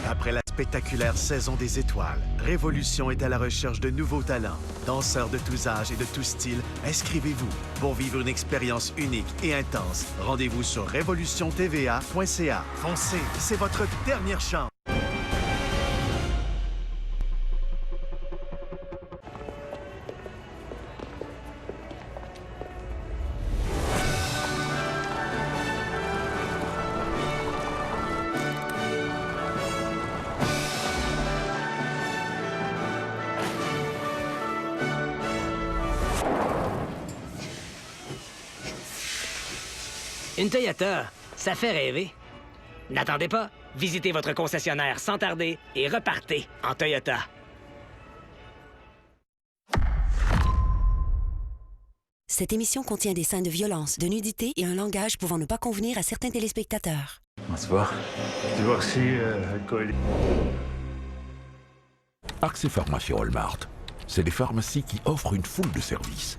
Après la spectaculaire saison des étoiles, Révolution est à la recherche de nouveaux talents. Danseurs de tous âges et de tous styles, inscrivez-vous pour vivre une expérience unique et intense. Rendez-vous sur révolutiontva.ca. Foncez, c'est votre dernière chance. Une Toyota, ça fait rêver. N'attendez pas, visitez votre concessionnaire sans tarder et repartez en Toyota. Cette émission contient des scènes de violence, de nudité et un langage pouvant ne pas convenir à certains téléspectateurs. Bonsoir. Divorcé, alcoolique. Accès Pharmacie Walmart, c'est des pharmacies qui offrent une foule de services.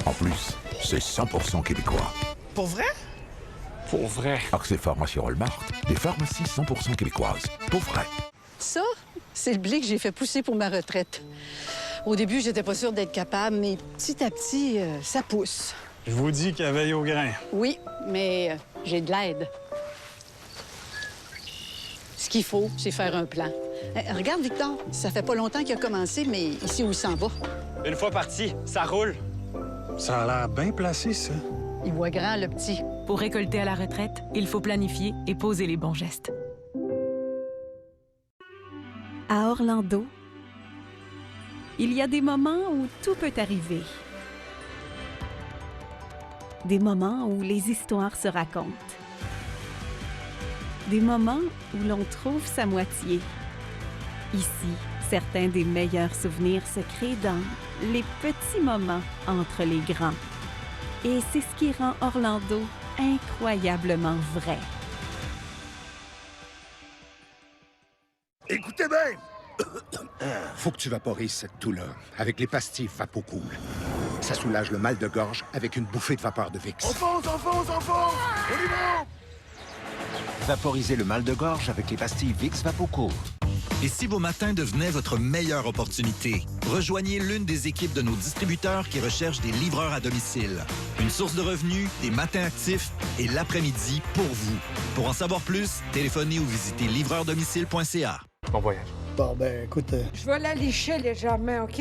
En plus, c'est 100% québécois. Pour vrai? Pour vrai. Accès Pharmacie Walmart, des pharmacies 100% québécoises. Pour vrai. Ça, c'est le blé que j'ai fait pousser pour ma retraite. Au début, j'étais pas sûre d'être capable, mais petit à petit, ça pousse. Je vous dis qu'elle veille au grain. Oui, mais j'ai de l'aide. Ce qu'il faut, c'est faire un plan. Regarde, Victor, ça fait pas longtemps qu'il a commencé, mais ici où il s'en va. Une fois parti, ça roule. Ça a l'air bien placé, ça. Il voit grand, le petit. Pour récolter à la retraite, il faut planifier et poser les bons gestes. À Orlando, il y a des moments où tout peut arriver. Des moments où les histoires se racontent. Des moments où l'on trouve sa moitié. Ici, certains des meilleurs souvenirs se créent dans les petits moments entre les grands. Et c'est ce qui rend Orlando incroyablement vrai. Écoutez bien! Faut que tu vaporises cette toux-là avec les pastilles VapoCool. Ça soulage le mal de gorge avec une bouffée de vapeur de Vicks. On fonce! On y va! Vaporisez le mal de gorge avec les pastilles Vicks VapoCool. Et si vos matins devenaient votre meilleure opportunité? Rejoignez l'une des équipes de nos distributeurs qui recherchent des livreurs à domicile. Une source de revenus, des matins actifs et l'après-midi pour vous. Pour en savoir plus, téléphonez ou visitez livreurdomicile.ca. Bon voyage. Bon, ben, écoute... Je vais la lécher légèrement, OK?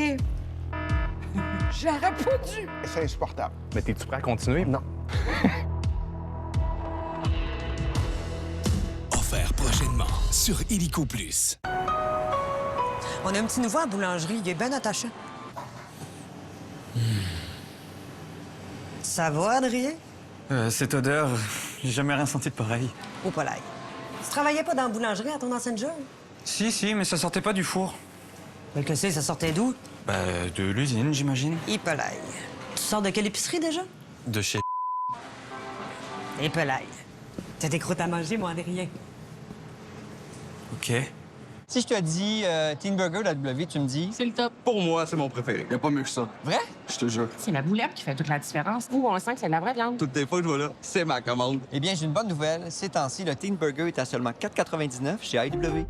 J'aurais pas dû. C'est insupportable. Mais t'es-tu prêt à continuer? Non. Offert prochainement sur Illico Plus. On a un petit nouveau à la boulangerie. Il est bien attachant. Ça va, Adrien? Cette odeur, j'ai jamais rien senti de pareil. Au polaille. Tu travaillais pas dans la boulangerie à ton ancienne job? Si, mais ça sortait pas du four. Mais que c'est, ça sortait d'où? De l'usine, j'imagine. Ipolaille. Tu sors de quelle épicerie, déjà? De chez... Ipolaille. T'as des croûtes à manger, moi, Adrien. OK. Si je te dis Teen Burger la W, tu me dis... C'est le top. Pour moi, c'est mon préféré. Y a pas mieux que ça. Vrai? Je te jure. C'est la boulette qui fait toute la différence. Ou on sent que c'est de la vraie viande. Toutes les fois que je vais là, c'est ma commande. Eh bien, j'ai une bonne nouvelle. Ces temps-ci, le Teen Burger est à seulement 4,99 chez IW.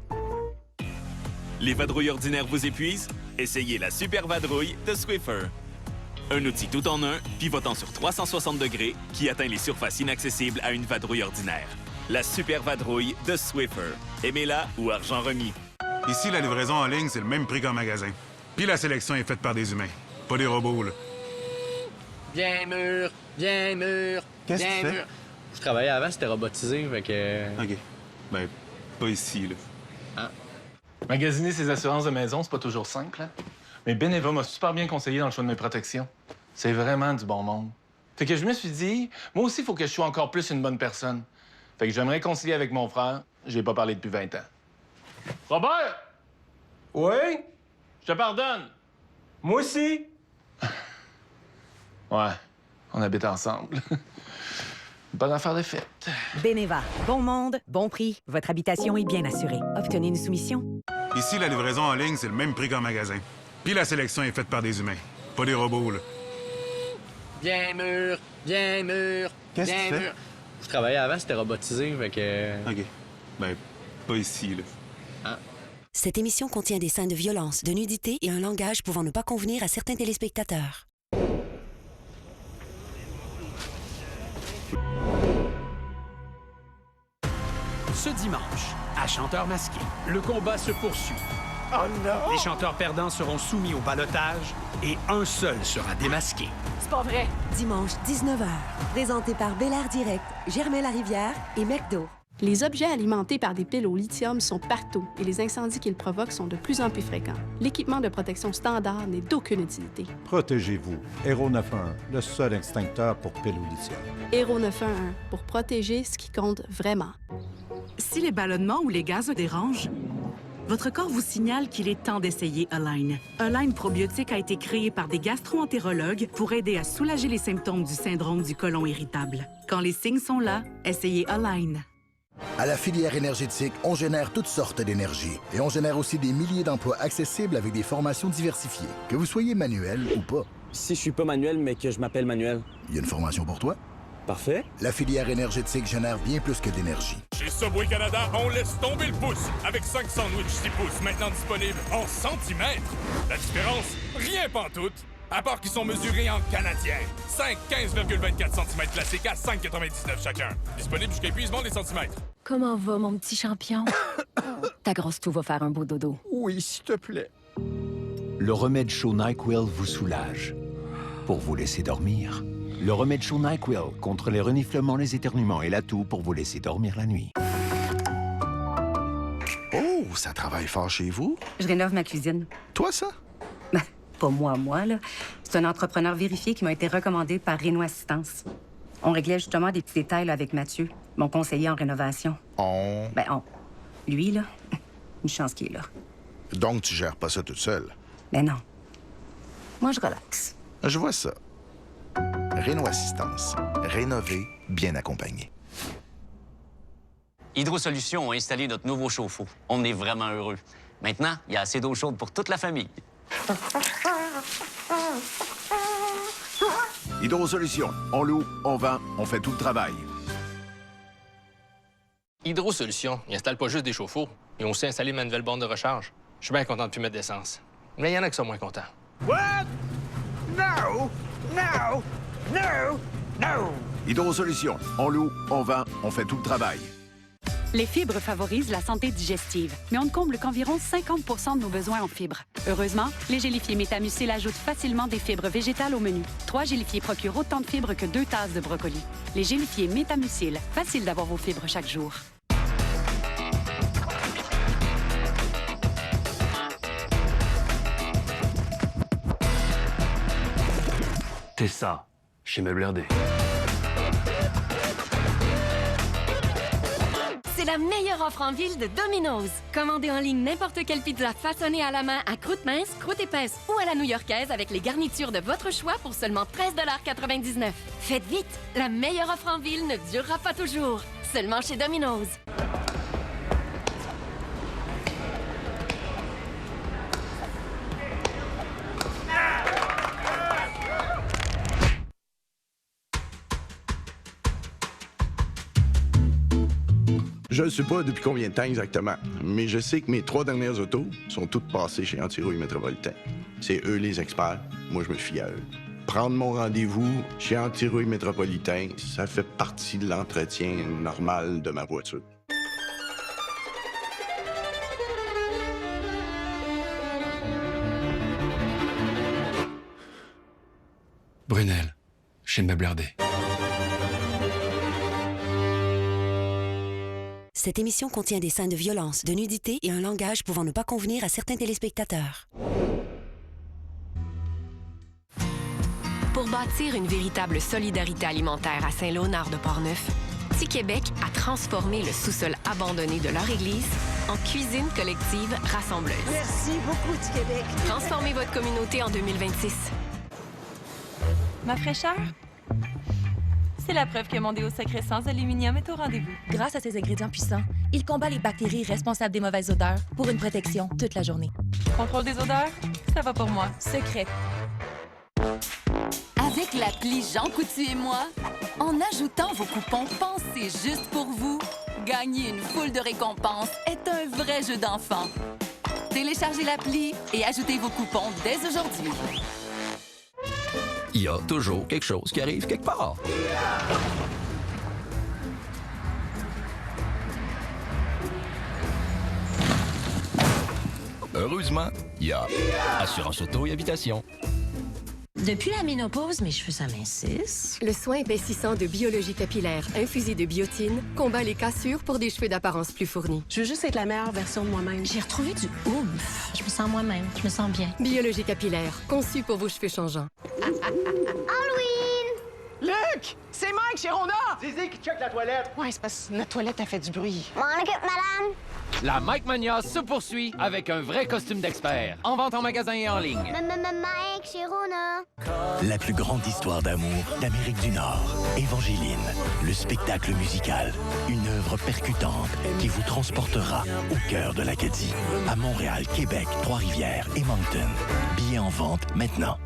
Les vadrouilles ordinaires vous épuisent? Essayez la Super Vadrouille de Swiffer. Un outil tout en un, pivotant sur 360 degrés, qui atteint les surfaces inaccessibles à une vadrouille ordinaire. La Super Vadrouille de Swiffer. Aimez-la ou argent remis. Ici, la livraison en ligne, c'est le même prix qu'en magasin. Puis la sélection est faite par des humains, pas des robots, là. Bien mûr, bien mûr, Qu'est-ce que tu fais? mûr. Je travaillais avant, c'était robotisé, fait que... OK. Ben, pas ici, là. Ah. Magasiner ses assurances de maison, c'est pas toujours simple, hein? Mais Beneva m'a super bien conseillé dans le choix de mes protections. C'est vraiment du bon monde. Fait que je me suis dit, moi aussi, il faut que je sois encore plus une bonne personne. Fait que je vais me réconcilier avec mon frère. J'ai pas parlé depuis 20 ans. Robert! Oui? Je te pardonne! Moi aussi? Ouais, on habite ensemble. Bonne affaire de fête. Beneva, bon monde, bon prix. Votre habitation est bien assurée. Obtenez une soumission. Ici, la livraison en ligne, c'est le même prix qu'en magasin. Puis la sélection est faite par des humains, pas des robots, là. Bien mûr, bien mûr, Qu'est-ce que bien tu fais? mûr. Je travaillais avant, c'était robotisé, fait que... OK. Ben, pas ici, là. Ah. Cette émission contient des scènes de violence, de nudité et un langage pouvant ne pas convenir à certains téléspectateurs. Ce dimanche, à Chanteur masqué, le combat se poursuit. Oh non! Les chanteurs perdants seront soumis au ballottage et un seul sera démasqué. C'est pas vrai! Dimanche, 19h. Présenté par Bel Air Direct, Germain Larivière et McDo. Les objets alimentés par des piles au lithium sont partout et les incendies qu'ils provoquent sont de plus en plus fréquents. L'équipement de protection standard n'est d'aucune utilité. Protégez-vous. Hero 911, le seul extincteur pour piles au lithium. Hero 911, pour protéger ce qui compte vraiment. Si les ballonnements ou les gaz vous dérangent, votre corps vous signale qu'il est temps d'essayer Align. Align probiotique a été créé par des gastro-entérologues pour aider à soulager les symptômes du syndrome du côlon irritable. Quand les signes sont là, essayez Align. À la filière énergétique, on génère toutes sortes d'énergie. Et on génère aussi des milliers d'emplois accessibles avec des formations diversifiées. Que vous soyez manuel ou pas. Si je suis pas manuel, mais que je m'appelle Manuel. Il y a une formation pour toi. Parfait. La filière énergétique génère bien plus que d'énergie. Chez Subway Canada, on laisse tomber le pouce. Avec 5 sandwichs 6 pouces maintenant disponibles en centimètres. La différence? Rien pantoute. À part qu'ils sont mesurés en canadien. 5 15,24 cm classiques à 5,99 chacun. Disponible jusqu'à épuisement des centimètres. Comment va, mon petit champion? Ta grosse toux va faire un beau dodo. Oui, s'il te plaît. Le remède chaud NyQuil vous soulage pour vous laisser dormir. Le remède chaud NyQuil contre les reniflements, les éternuements et l'atout pour vous laisser dormir la nuit. Oh, ça travaille fort chez vous? Je rénove ma cuisine. Toi, ça? Ben, pas moi, là. C'est un entrepreneur vérifié qui m'a été recommandé par Renault Assistance. On réglait justement des petits détails là, avec Mathieu, mon conseiller en rénovation. Lui, là, une chance qu'il est là. Donc, tu gères pas ça toute seule? Ben non. Moi, je relaxe. Je vois ça. Renault Assistance. Rénover, bien accompagné. Hydro Solutions ont installé notre nouveau chauffe-eau. On est vraiment heureux. Maintenant, il y a assez d'eau chaude pour toute la famille. Hydro Solutions. On loue, on vend, on fait tout le travail. Hydro Solutions, ils installent pas juste des chauffe-eau. Ils ont aussi installé ma nouvelle borne de recharge. Je suis bien content de plus mettre d'essence. Mais il y en a qui sont moins contents. What? No! No! No! No! Hydro Solutions. On loue, on vend, on fait tout le travail. Les fibres favorisent la santé digestive, mais on ne comble qu'environ 50 de nos besoins en fibres. Heureusement, les gélifiés Métamucil ajoutent facilement des fibres végétales au menu. 3 gélifiés procurent autant de fibres que 2 tasses de brocoli. Les gélifiés Métamucil, facile d'avoir vos fibres chaque jour. C'est ça, chez Meublerdé. C'est la meilleure offre en ville de Domino's. Commandez en ligne n'importe quelle pizza façonnée à la main à croûte mince, croûte épaisse ou à la new-yorkaise avec les garnitures de votre choix pour seulement 13,99 $. Faites vite, la meilleure offre en ville ne durera pas toujours. Seulement chez Domino's. Je ne sais pas depuis combien de temps exactement, mais je sais que mes 3 dernières autos sont toutes passées chez Antirouille Métropolitain. C'est eux les experts, moi je me fie à eux. Prendre mon rendez-vous chez Antirouille Métropolitain, ça fait partie de l'entretien normal de ma voiture. Brunel, chez Meublerdé. Cette émission contient des scènes de violence, de nudité et un langage pouvant ne pas convenir à certains téléspectateurs. Pour bâtir une véritable solidarité alimentaire à Saint-Léonard de Portneuf, Ti Québec a transformé le sous-sol abandonné de leur église en cuisine collective rassembleuse. Merci beaucoup, Ti Québec. Transformez votre communauté en 2026. Ma fraîcheur? C'est la preuve que mon déo secret sans aluminium est au rendez-vous. Grâce à ses ingrédients puissants, il combat les bactéries responsables des mauvaises odeurs pour une protection toute la journée. Contrôle des odeurs? Ça va pour moi. Secret. Avec l'appli Jean Coutu et moi, En ajoutant vos coupons pensés juste pour vous, gagner une foule de récompenses est un vrai jeu d'enfant. Téléchargez l'appli et ajoutez vos coupons dès aujourd'hui. Il y a toujours quelque chose qui arrive quelque part. Heureusement, il y a Assurance Auto et Habitation. Depuis la ménopause, mes cheveux s'amincissent. Le soin épaississant de biologie capillaire infusé de biotine combat les cassures pour des cheveux d'apparence plus fournis. Je veux juste être la meilleure version de moi-même. J'ai retrouvé du oomph. Je me sens moi-même. Je me sens bien. Biologie capillaire, conçue pour vos cheveux changeants. Halloween! Luc! C'est Mike chez Rona! Zizi qui check la toilette. Ouais, c'est parce que notre toilette a fait du bruit. M'en occupe, madame. La Mike Mania se poursuit avec un vrai costume d'expert. En vente en magasin et en ligne. Mike chez Rona. La plus grande histoire d'amour d'Amérique du Nord. Évangéline, le spectacle musical. Une œuvre percutante qui vous transportera au cœur de l'Acadie. À Montréal, Québec, Trois-Rivières et Moncton. Billets en vente maintenant.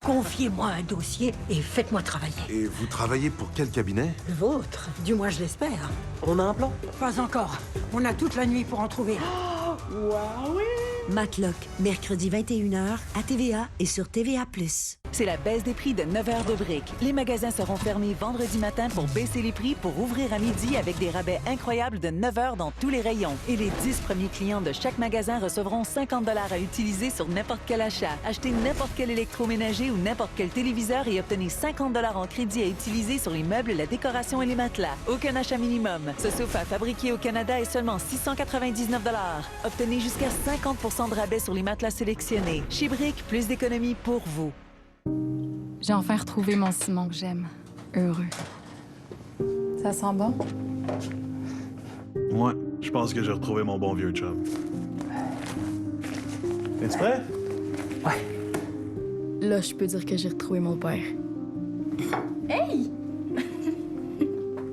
Confiez-moi un dossier et faites-moi travailler. Et vous travaillez pour quel cabinet? Le vôtre, du moins je l'espère. On a un plan? Pas encore. On a toute la nuit pour en trouver. Waouh! Matlock, mercredi 21h à TVA et sur TVA+. C'est la baisse des prix de 9 heures de briques. Les magasins seront fermés vendredi matin pour baisser les prix pour ouvrir à midi avec des rabais incroyables de 9 heures dans tous les rayons. Et les 10 premiers clients de chaque magasin recevront 50 $ à utiliser sur n'importe quel achat. Achetez n'importe quel électroménager ou n'importe quel téléviseur et obtenez 50 $ en crédit à utiliser sur les meubles, la décoration et les matelas. Aucun achat minimum. Ce sofa fabriqué au Canada est seulement 699 $. Obtenez jusqu'à 50 % de rabais sur les matelas sélectionnés. Chez Brick, plus d'économies pour vous. J'ai enfin retrouvé mon Simon que j'aime. Heureux. Ça sent bon? Ouais, je pense que j'ai retrouvé mon bon vieux chum. Es-tu prêt? Ouais. Là, je peux dire que j'ai retrouvé mon père. Hey!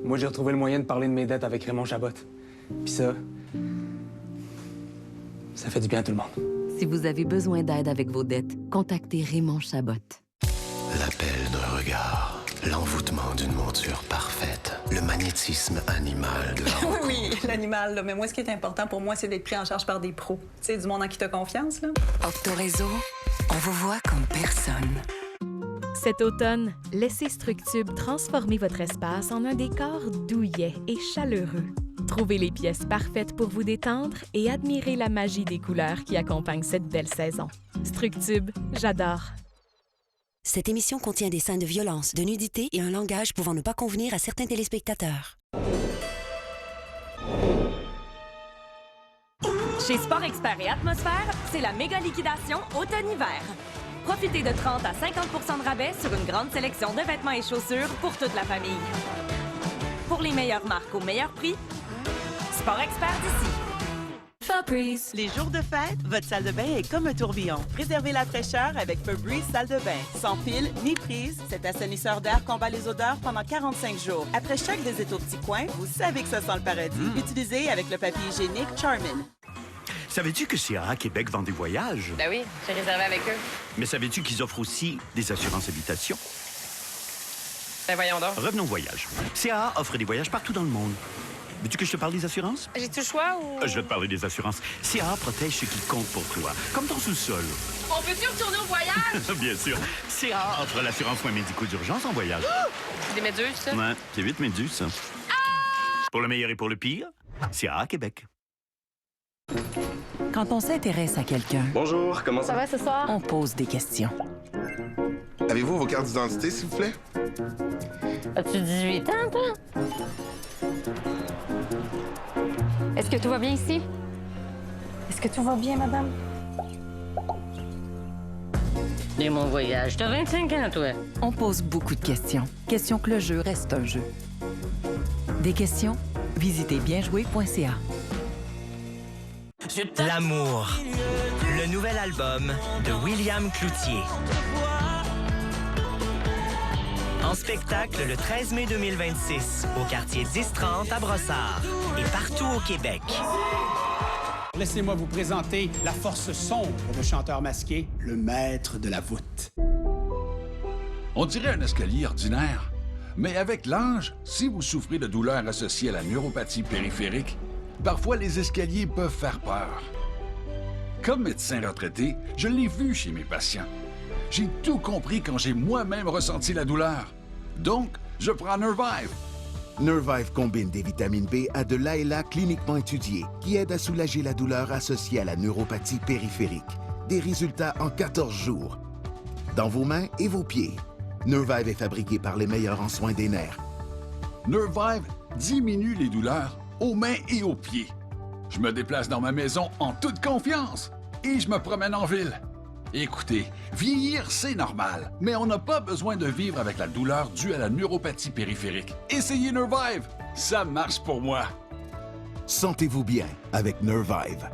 Moi, j'ai retrouvé le moyen de parler de mes dettes avec Raymond Chabot. Puis ça fait du bien à tout le monde. Si vous avez besoin d'aide avec vos dettes, contactez Raymond Chabot. L'appel d'un regard, l'envoûtement d'une monture parfaite, le magnétisme animal de la rencontre. Oui, l'animal, là. Mais moi, ce qui est important pour moi, c'est d'être pris en charge par des pros. Tu sais, du monde en qui t'as confiance, là. Octoréseau, on vous voit comme personne. Cet automne, laissez Structube transformer votre espace en un décor douillet et chaleureux. Trouvez les pièces parfaites pour vous détendre et admirez la magie des couleurs qui accompagnent cette belle saison. Structube, j'adore. Cette émission contient des scènes de violence, de nudité et un langage pouvant ne pas convenir à certains téléspectateurs. Chez Sport Expert et Atmosphère, c'est la méga liquidation automne-hiver. Profitez de 30 à 50 % de rabais sur une grande sélection de vêtements et chaussures pour toute la famille. Pour les meilleures marques au meilleur prix, Sport Expert d'ici. Febreze. Les jours de fête, votre salle de bain est comme un tourbillon. Préservez la fraîcheur avec Febreze salle de bain. Sans fil ni prise, cet assainisseur d'air combat les odeurs pendant 45 jours. Après chaque visite au petit coin, vous savez que ça sent le paradis. Utilisez avec le papier hygiénique Charmin. Savais-tu que CAA Québec vend des voyages? Ben oui, j'ai réservé avec eux. Mais savais-tu qu'ils offrent aussi des assurances habitation? Ben voyons donc. Revenons au voyage. CAA offre des voyages partout dans le monde. Veux-tu que je te parle des assurances? J'ai-tu le choix ou... Je vais te parler des assurances. CAA protège ce qui compte pour toi, comme ton sous-sol. On peut-tu retourner au voyage? Bien sûr. CAA offre l'assurance soins médicaux d'urgence en voyage. C'est des méduses, ça? Ouais, c'est 8 méduses, ça. Pour le meilleur et pour le pire, CAA Québec. Quand on s'intéresse à quelqu'un... Bonjour, comment ça va ce soir? On pose des questions. Avez-vous vos cartes d'identité, s'il vous plaît? As-tu 18 ans, toi? Est-ce que tout va bien ici? Est-ce que tout va bien, madame? Et mon voyage, t'as 25 ans, toi? On pose beaucoup de questions. Questions que le jeu reste un jeu. Des questions? Visitez bienjouer.ca. L'amour, le nouvel album de William Cloutier. En spectacle le 13 mai 2026 au quartier 1030 à Brossard et partout au Québec. Laissez-moi vous présenter la force sombre de Chanteur Masqué, le maître de la voûte. On dirait un escalier ordinaire, Mais avec l'âge, si vous souffrez de douleurs associées à la neuropathie périphérique, parfois les escaliers peuvent faire peur. Comme médecin retraité, je l'ai vu chez mes patients. J'ai tout compris quand j'ai moi-même ressenti la douleur. Donc, je prends Nervive. Nervive combine des vitamines B à de l'ALA cliniquement étudié qui aide à soulager la douleur associée à la neuropathie périphérique. Des résultats en 14 jours. Dans vos mains et vos pieds. Nervive est fabriqué par les meilleurs en soins des nerfs. Nervive diminue les douleurs aux mains et aux pieds. Je me déplace dans ma maison en toute confiance et je me promène en ville. Écoutez, vieillir, c'est normal, mais on n'a pas besoin de vivre avec la douleur due à la neuropathie périphérique. Essayez Nervive, ça marche pour moi. Sentez-vous bien avec Nervive.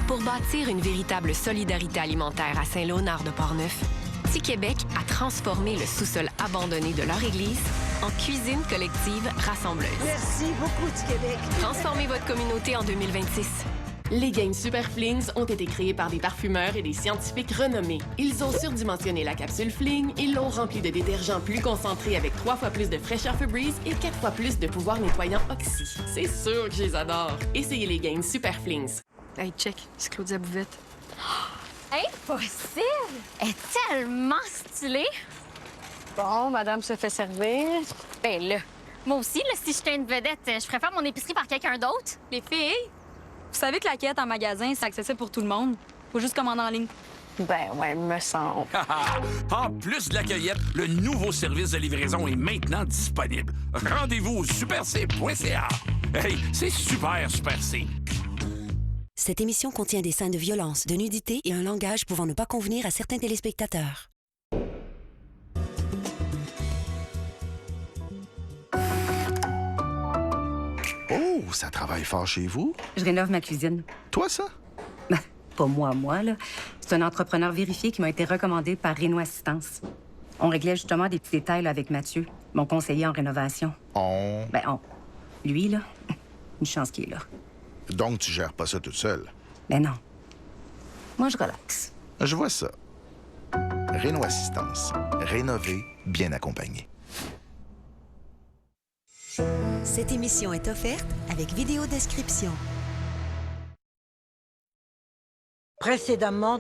Pour bâtir une véritable solidarité alimentaire à Saint-Léonard de Portneuf, Ti-Québec a transformé le sous-sol abandonné de leur église en cuisine collective rassembleuse. Merci beaucoup, Ti-Québec. Transformez votre communauté en 2026. Les Gains Super Flings ont été créés par des parfumeurs et des scientifiques renommés. Ils ont surdimensionné la capsule Fling, ils l'ont remplie de détergents plus concentrés avec 3 fois plus de fraîcheur Febreze et 4 fois plus de pouvoir nettoyant Oxy. C'est sûr que je les adore. Essayez les Gains Super Flings. Hey, check, c'est Claudia Bouvette. Impossible! Elle est tellement stylée! Bon, madame se fait servir. Ben là, moi aussi, là, si j'étais une vedette, je ferais faire mon épicerie par quelqu'un d'autre. Les filles, vous savez que la quête en magasin, c'est accessible pour tout le monde. Faut juste commander en ligne. Ben ouais, me semble. En plus de la cueillette, le nouveau service de livraison est maintenant disponible. Rendez-vous au superc.ca. Hey, c'est super C. Cette émission contient des scènes de violence, de nudité et un langage pouvant ne pas convenir à certains téléspectateurs. Oh, ça travaille fort chez vous? Je rénove ma cuisine. Toi, ça? Ben, pas moi, là. C'est un entrepreneur vérifié qui m'a été recommandé par Réno Assistance. On réglait justement des petits détails là, avec Mathieu, mon conseiller en rénovation. Lui, là, une chance qu'il est là. Donc, tu gères pas ça toute seule? Ben non. Moi, je relaxe. Je vois ça. Réno Assistance. Rénover, bien accompagné. Cette émission est offerte avec vidéo description. Précédemment